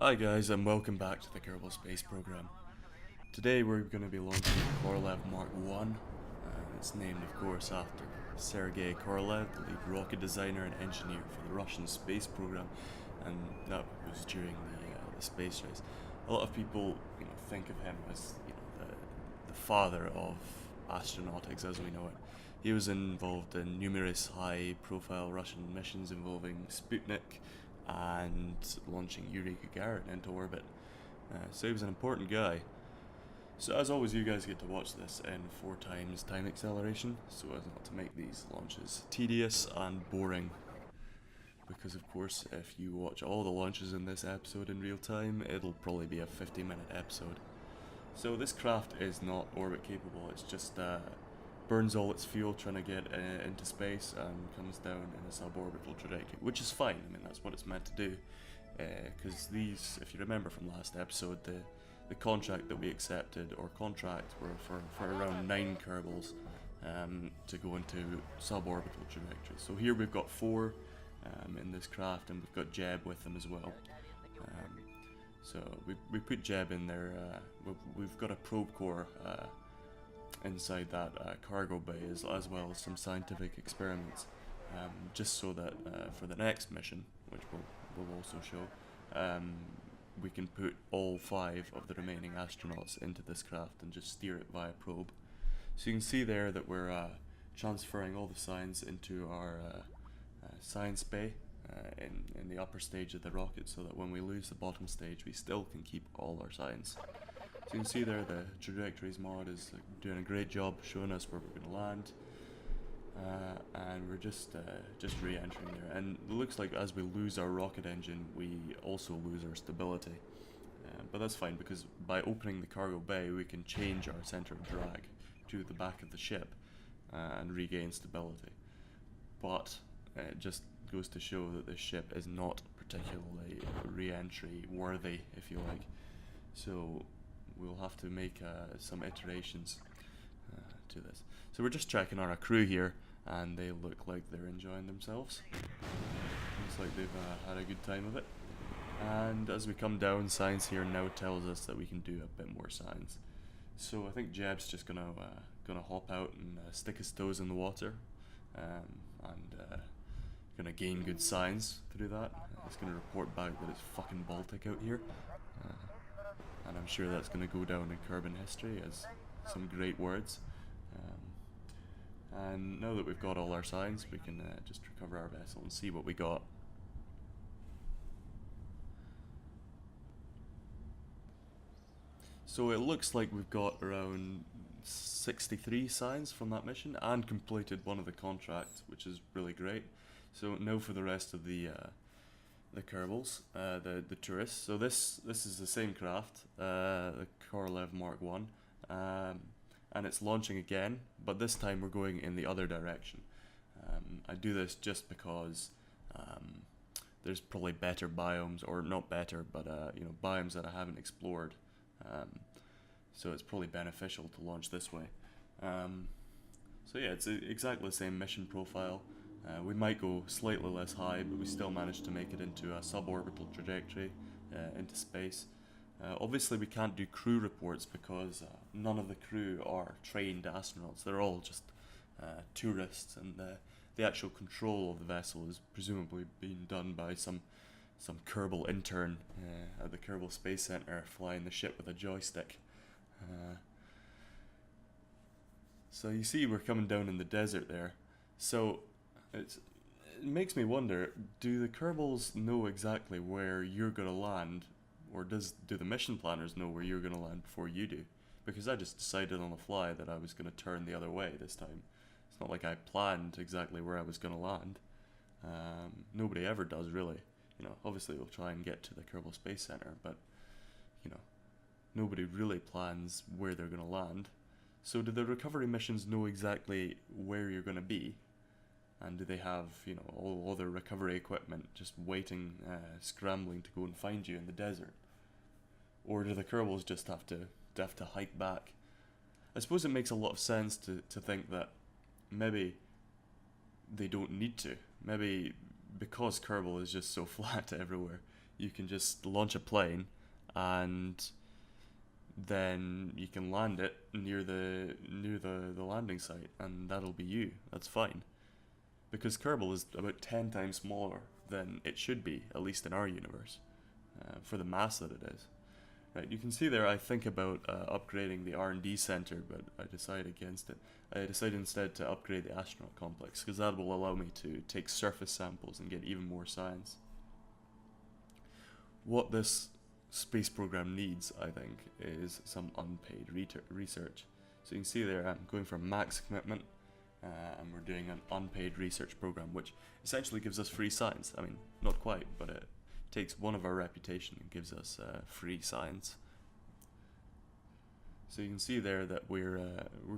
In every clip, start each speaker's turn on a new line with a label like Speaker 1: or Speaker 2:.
Speaker 1: Hi guys, and welcome back to the Kerbal Space program. Today we're going to be launching Korolev Mark 1. It's named of course after Sergei Korolev, the lead rocket designer and engineer for the Russian space program, and that was during the space race. A lot of people think of him as the father of astronautics as we know it. He was involved in numerous high-profile Russian missions involving Sputnik and launching Yuri Gagarin into orbit. So he was an important guy. So as always, you guys get to watch this in 4 times time acceleration, so as not to make these launches tedious and boring. Because of course, if you watch all the launches in this episode in real time, it'll probably be a 50-minute episode. So this craft is not orbit capable, it's just burns all its fuel trying to get into space and comes down in a suborbital trajectory, which is fine. I mean, that's what it's meant to do. Because these, if you remember from last episode, the contract that we accepted, or contract, were for around 9 Kerbals to go into suborbital trajectories. So here we've got 4 in this craft, and we've got Jeb with them as well. So we put Jeb in there. We've got a probe core inside that cargo bay, as well as some scientific experiments, just so that for the next mission, which we'll also show, we can put all 5 of the remaining astronauts into this craft and just steer it via probe. So you can see there that we're transferring all the science into our science bay in the upper stage of the rocket, so that when we lose the bottom stage we still can keep all our science. So you can see there the trajectories mod is doing a great job showing us where we're going to land, and we're just re-entering there. And it looks like as we lose our rocket engine, we also lose our stability. But that's fine, because by opening the cargo bay, we can change our center of drag to the back of the ship and regain stability. But it just goes to show that this ship is not particularly re-entry worthy, if you like. So we'll have to make some iterations to this. So we're just checking on our crew here, and they look like they're enjoying themselves. Looks like they've had a good time of it. And as we come down, science here now tells us that we can do a bit more science. So I think Jeb's just gonna hop out and stick his toes in the water, and gonna gain good science through that. He's gonna report back that it's fucking Baltic out here. And I'm sure that's going to go down in Kerbin history as some great words. And now that we've got all our signs, we can just recover our vessel and see what we got. So it looks like we've got around 63 signs from that mission, and completed one of the contracts, which is really great. So now for the rest of the Kerbals, the tourists. So this is the same craft, the Korolev Mark 1, and it's launching again, but this time we're going in the other direction. I do this just because there's probably better biomes, or not better, but biomes that I haven't explored. So it's probably beneficial to launch this way. So yeah, it's exactly the same mission profile. We might go slightly less high, but we still managed to make it into a suborbital trajectory into space. Obviously we can't do crew reports because none of the crew are trained astronauts. They're all just tourists, and the actual control of the vessel is presumably being done by some Kerbal intern at the Kerbal Space Center, flying the ship with a joystick. So you see we're coming down in the desert there. So it makes me wonder, do the Kerbals know exactly where you're going to land, or do the mission planners know where you're going to land before you do? Because I just decided on the fly that I was going to turn the other way this time. It's not like I planned exactly where I was going to land. Nobody ever does, really. Obviously we'll try and get to the Kerbal Space Center, but nobody really plans where they're going to land. So do the recovery missions know exactly where you're going to be? And do they have, all their recovery equipment just waiting, scrambling to go and find you in the desert? Or do the Kerbals just have to hike back? I suppose it makes a lot of sense to think that maybe they don't need to. Maybe because Kerbal is just so flat everywhere, you can just launch a plane and then you can land it near the landing site, and that'll be you. That's fine. Because Kerbal is about 10 times smaller than it should be, at least in our universe, for the mass that it is. Right, you can see there I think about upgrading the R&D center, but I decided against it. I decided instead to upgrade the astronaut complex, because that will allow me to take surface samples and get even more science. What this space program needs, I think, is some unpaid research. So you can see there I'm going for max commitment, and we're doing an unpaid research program, which essentially gives us free science. I mean, not quite, but it takes one of our reputation and gives us free science. So you can see there that we're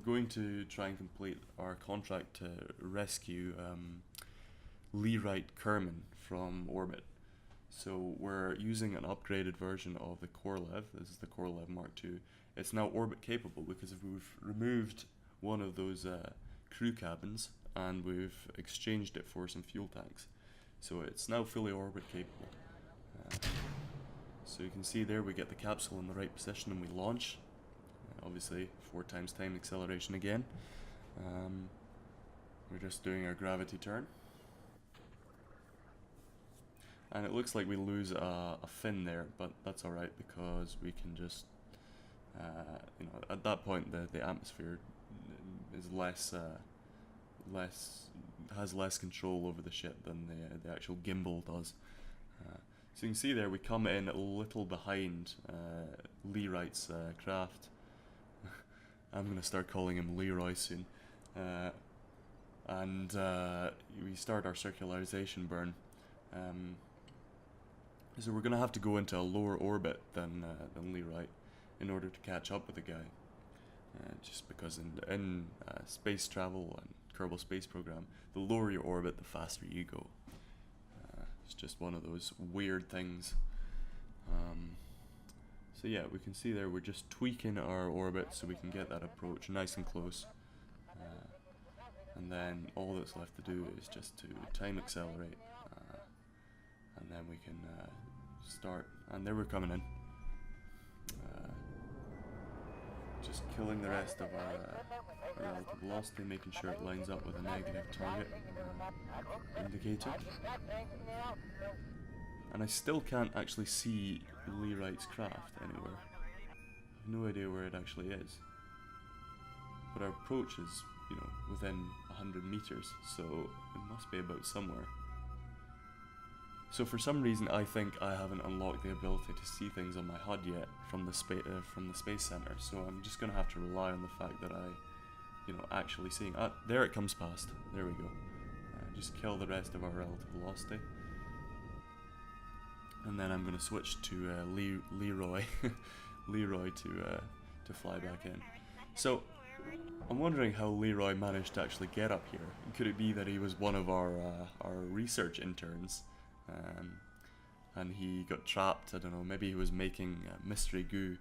Speaker 1: going to try and complete our contract to rescue Leeroy Kerman from orbit. So we're using an upgraded version of the Korolev. This is the Korolev Mark 2. It's now orbit capable because we've removed one of those crew cabins and we've exchanged it for some fuel tanks. So it's now fully orbit capable. So you can see there we get the capsule in the right position and we launch. Obviously 4 times time acceleration again. We're just doing our gravity turn. And it looks like we lose a fin there, but that's alright because we can just, you know, at that point the atmosphere is has less control over the ship than the actual gimbal does. So you can see there we come in a little behind Leeroy's craft. I'm going to start calling him Leeroy soon. And we start our circularization burn. So we're going to have to go into a lower orbit than Leeroy in order to catch up with the guy. Just because in space travel and Kerbal Space Program, the lower your orbit, the faster you go. It's just one of those weird things. So yeah, we can see there we're just tweaking our orbit so we can get that approach nice and close. And then all that's left to do is just to time accelerate. And then we can start. And there we're coming in. Just killing the rest of our relative velocity, making sure it lines up with a negative target indicator. And I still can't actually see Leeroy's craft anywhere. I have no idea where it actually is. But our approach is, you know, within 100 meters, so it must be about somewhere. So for some reason I think I haven't unlocked the ability to see things on my HUD yet from the Space Center, so I'm just going to have to rely on the fact that I, you know, actually seeing... there it comes past. There we go. Just kill the rest of our relative velocity. And then I'm going to switch to Leeroy Leeroy to fly back in. So I'm wondering how Leeroy managed to actually get up here. Could it be that he was one of our research interns? And he got trapped. I don't know, maybe he was making mystery goo,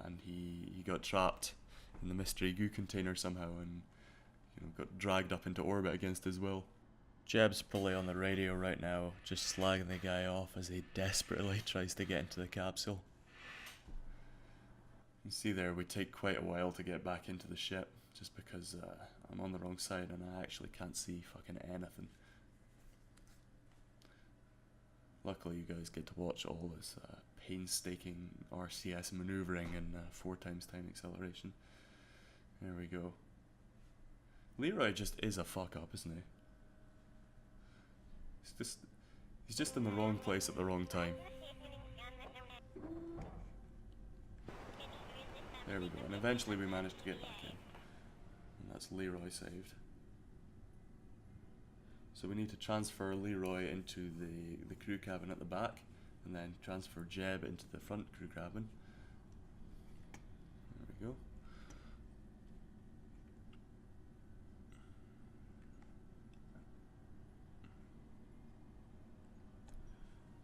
Speaker 1: and he got trapped in the mystery goo container somehow and, you know, got dragged up into orbit against his will. Jeb's probably on the radio right now, just slagging the guy off as he desperately tries to get into the capsule. You see there, we take quite a while to get back into the ship, just because I'm on the wrong side and I actually can't see fucking anything. Luckily you guys get to watch all this painstaking RCS maneuvering and 4 times time acceleration. There we go. Leeroy just is a fuck up, isn't he? He's just in the wrong place at the wrong time. There we go, and eventually we managed to get back in. And that's Leeroy saved. So we need to transfer Leeroy into the crew cabin at the back, and then transfer Jeb into the front crew cabin. There we go.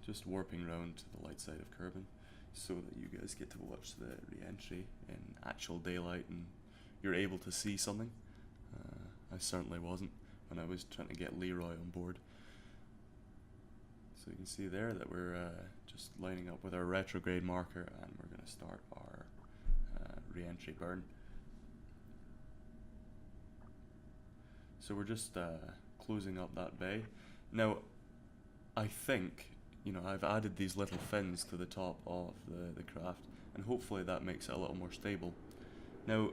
Speaker 1: Just warping around to the light side of Kerbin, so that you guys get to watch the re-entry in actual daylight and you're able to see something. I certainly wasn't when I was trying to get Leeroy on board. So you can see there that we're just lining up with our retrograde marker, and we're going to start our re-entry burn. So we're just closing up that bay. Now, I think, you know, I've added these little fins to the top of the craft, and hopefully that makes it a little more stable. Now,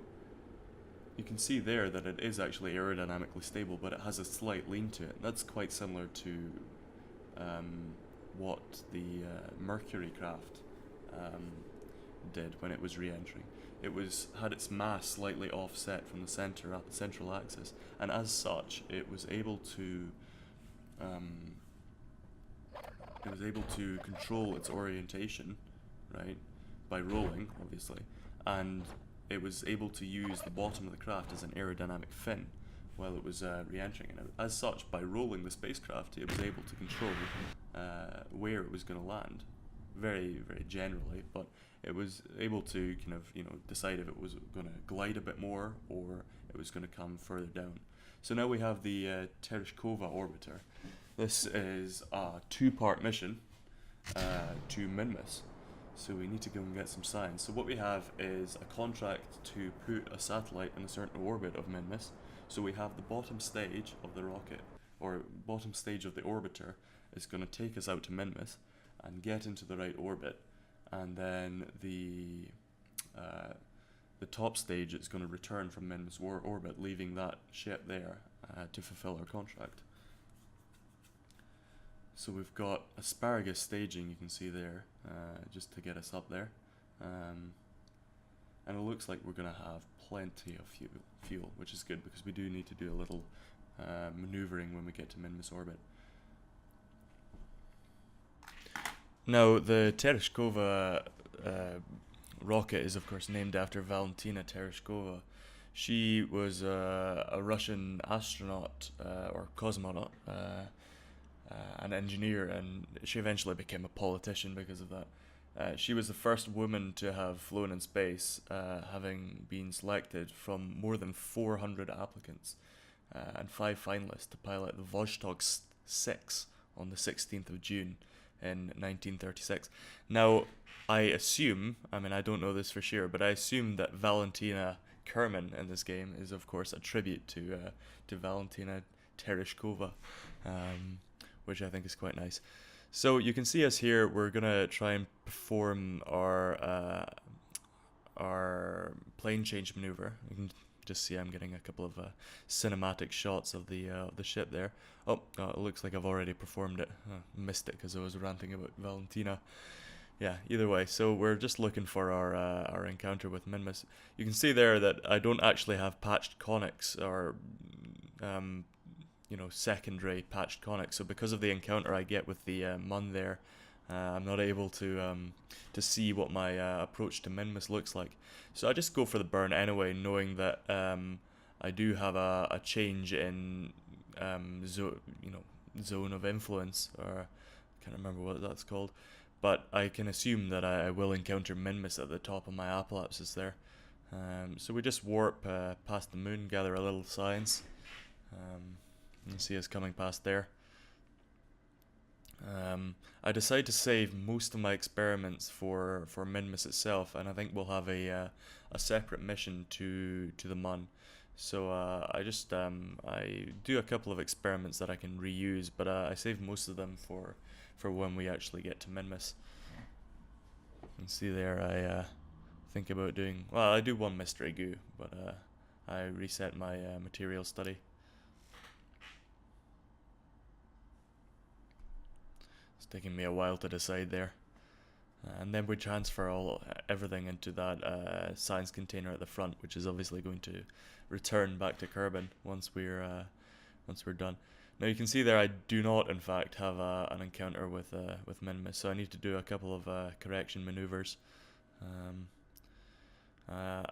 Speaker 1: you can see there that it is actually aerodynamically stable, but it has a slight lean to it. That's quite similar to what the Mercury craft did when it was re-entering. It had its mass slightly offset from the center at the central axis, and as such, it was able to control its orientation, right, by rolling, obviously, and it was able to use the bottom of the craft as an aerodynamic fin while it was re-entering. And as such, by rolling the spacecraft, it was able to control where it was going to land, very, very generally, but it was able to kind of, you know, decide if it was going to glide a bit more or it was going to come further down. So now we have the Terishkova Orbiter. This is a 2-part mission to Minmus. So we need to go and get some science. So what we have is a contract to put a satellite in a certain orbit of Minmus. So we have the bottom stage of the rocket, or bottom stage of the orbiter, is going to take us out to Minmus and get into the right orbit. And then the top stage is going to return from Minmus orbit, leaving that ship there to fulfill our contract. So we've got asparagus staging, you can see there, just to get us up there. And it looks like we're going to have plenty of fuel, which is good because we do need to do a little maneuvering when we get to Minmus orbit. Now, the Terishkova rocket is, of course, named after Valentina Terishkova. She was a Russian astronaut or cosmonaut, an engineer, and she eventually became a politician because of that. She was the first woman to have flown in space, having been selected from more than 400 applicants and 5 finalists to pilot the Vostok 6 on the 16th of June in 1936. Now, I assume, I mean, I don't know this for sure, but I assume that Valentina Kerman in this game is, of course, a tribute to Valentina Tereshkova, which I think is quite nice. So you can see us here. We're gonna try and perform our plane change maneuver. You can just see I'm getting a couple of cinematic shots of the ship there. Oh, it looks like I've already performed it. Missed it because I was ranting about Valentina. Yeah, either way, so we're just looking for our encounter with Minmus. You can see there that I don't actually have patched conics or you know, secondary patched conics. So because of the encounter I get with the Mun there, I'm not able to see what my approach to Minmus looks like. So I just go for the burn anyway, knowing that I do have a change in zone of influence, or I can't remember what that's called. But I can assume that I will encounter Minmus at the top of my apoapsis there. So we just warp past the moon, gather a little science. You see us coming past there. I decide to save most of my experiments for Minmus itself, and I think we'll have a separate mission to the Mun. So I do a couple of experiments that I can reuse, but I save most of them for when we actually get to Minmus. You can see there I think about doing, well, I do one mystery goo, but I reset my material study. It's taking me a while to decide there. And then we transfer everything into that science container at the front, which is obviously going to return back to Kerbin once we're done. Now you can see there I do not, in fact, have an encounter with Minmus, so I need to do a couple of correction maneuvers. Yeah,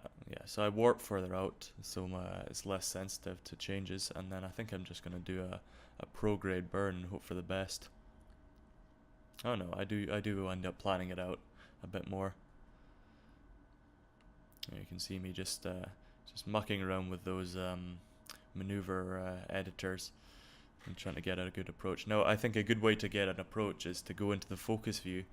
Speaker 1: so I warp further out, so it's less sensitive to changes, and then I think I'm just going to do a pro-grade burn and hope for the best. Oh no, I do end up planning it out a bit more. You can see me just mucking around with those maneuver editors and trying to get a good approach. Now, I think a good way to get an approach is to go into the focus view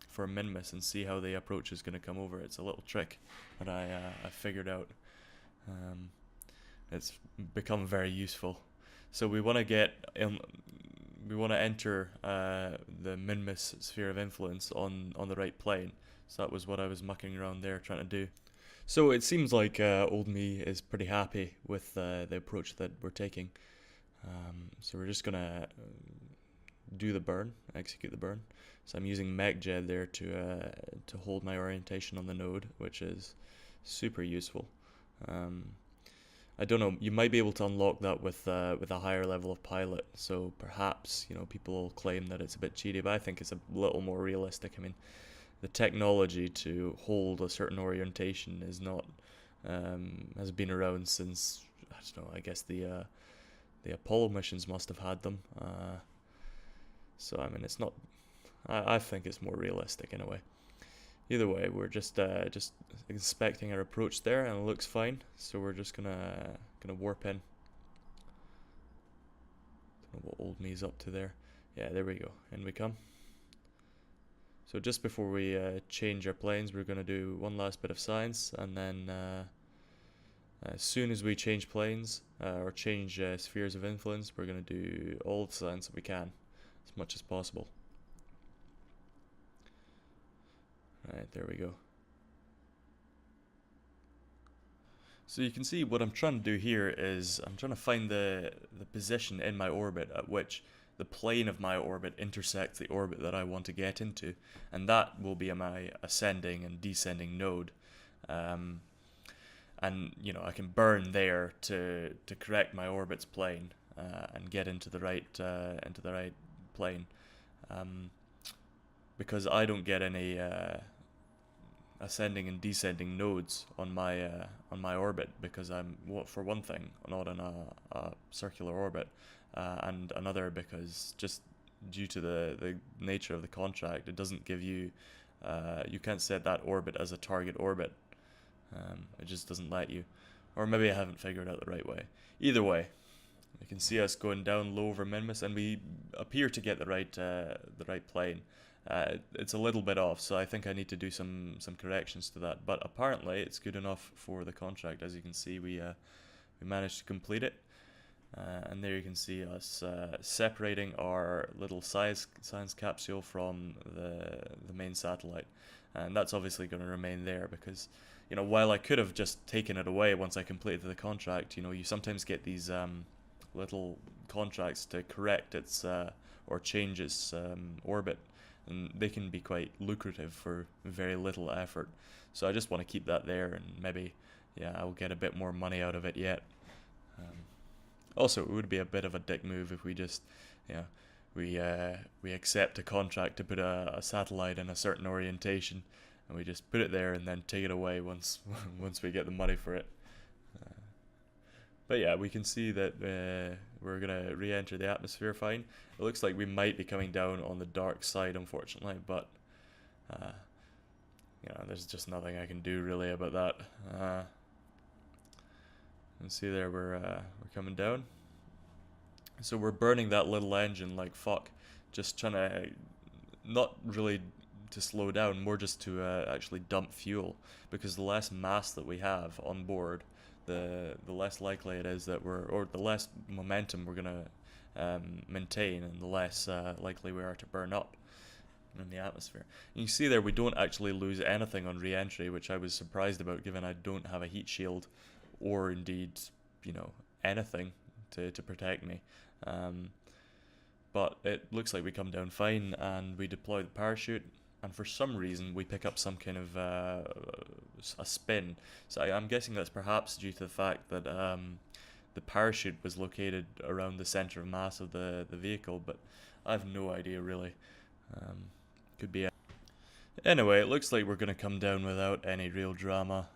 Speaker 1: for a min-miss and see how the approach is going to come over. It's a little trick that I figured out. It's become very useful. So we want to enter the min-miss sphere of influence on the right plane. So that was what I was mucking around there trying to do. So it seems like old me is pretty happy with the approach that we're taking. So we're just gonna do the burn, execute the burn. So I'm using MechJed there to hold my orientation on the node, which is super useful. I don't know, you might be able to unlock that with a higher level of pilot. So perhaps, you know, people will claim that it's a bit cheaty, but I think it's a little more realistic. I mean, the technology to hold a certain orientation is not has been around since, I don't know, I guess the Apollo missions must have had them. So I mean, it's not. I think it's more realistic in a way. Either way, we're just inspecting our approach there, and it looks fine. So we're just gonna warp in. Don't know what old me's up to there. Yeah, there we go. In we come. So just before we change our planes, we're going to do one last bit of science, and then as soon as we change planes or change spheres of influence, we're going to do all the science that we can, as much as possible. Right, there we go. So you can see what I'm trying to do here is I'm trying to find the position in my orbit at which the plane of my orbit intersects the orbit that I want to get into, and that will be my ascending and descending node. And you know, I can burn there to correct my orbit's plane and get into the right plane, because I don't get any ascending and descending nodes on my orbit, because I'm, for one thing, not on a circular orbit. And another because just due to the nature of the contract, it doesn't give you, you can't set that orbit as a target orbit. It just doesn't let you. Or maybe I haven't figured out the right way. Either way, you can see us going down low over min-miss, and we appear to get the right plane. It's a little bit off, so I think I need to do some corrections to that. But apparently it's good enough for the contract. As you can see, we managed to complete it. And there you can see us separating our little science capsule from the main satellite, and that's obviously going to remain there because, you know, while I could have just taken it away once I completed the contract, you know, you sometimes get these little contracts to correct its or change its orbit, and they can be quite lucrative for very little effort. So I just want to keep that there, and maybe, yeah, I'll get a bit more money out of it yet. Also, it would be a bit of a dick move if we just, you know, we accept a contract to put a satellite in a certain orientation, and we just put it there and then take it away once we get the money for it. But yeah, we can see that we're gonna re-enter the atmosphere fine. It looks like we might be coming down on the dark side, unfortunately, but you know, there's just nothing I can do really about that. And see there, we're coming down. So we're burning that little engine like fuck, just trying to, not really to slow down, more just to actually dump fuel, because the less mass that we have on board, the less likely it is that or the less momentum we're gonna maintain, and the less likely we are to burn up in the atmosphere. And you see there, we don't actually lose anything on re-entry, which I was surprised about, given I don't have a heat shield, or indeed, you know, anything to protect me. But it looks like we come down fine, and we deploy the parachute, and for some reason we pick up some kind of a spin. So I'm guessing that's perhaps due to the fact that the parachute was located around the center of mass of the vehicle, but I have no idea really. Could be. Anyway, it looks like we're going to come down without any real drama.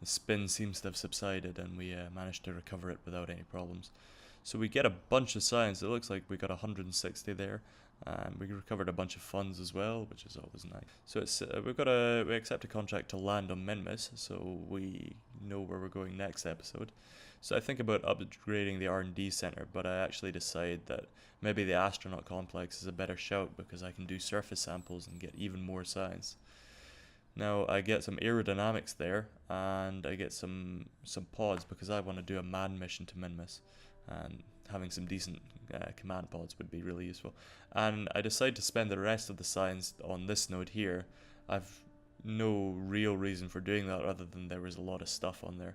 Speaker 1: The spin seems to have subsided, and we managed to recover it without any problems. So we get a bunch of science. It looks like we got 160 there. We recovered a bunch of funds as well, which is always nice. So it's we accept a contract to land on Minmus, so we know where we're going next episode. So I think about upgrading the R&D center, but I actually decide that maybe the astronaut complex is a better shout because I can do surface samples and get even more science. Now I get some aerodynamics there, and I get some pods because I want to do a manned mission to Minmus, and having some decent command pods would be really useful. And I decide to spend the rest of the science on this node here. I've no real reason for doing that other than there was a lot of stuff on there.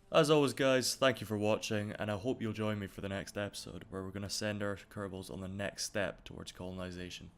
Speaker 1: As always guys, thank you for watching, and I hope you'll join me for the next episode where we're going to send our Kerbals on the next step towards colonization.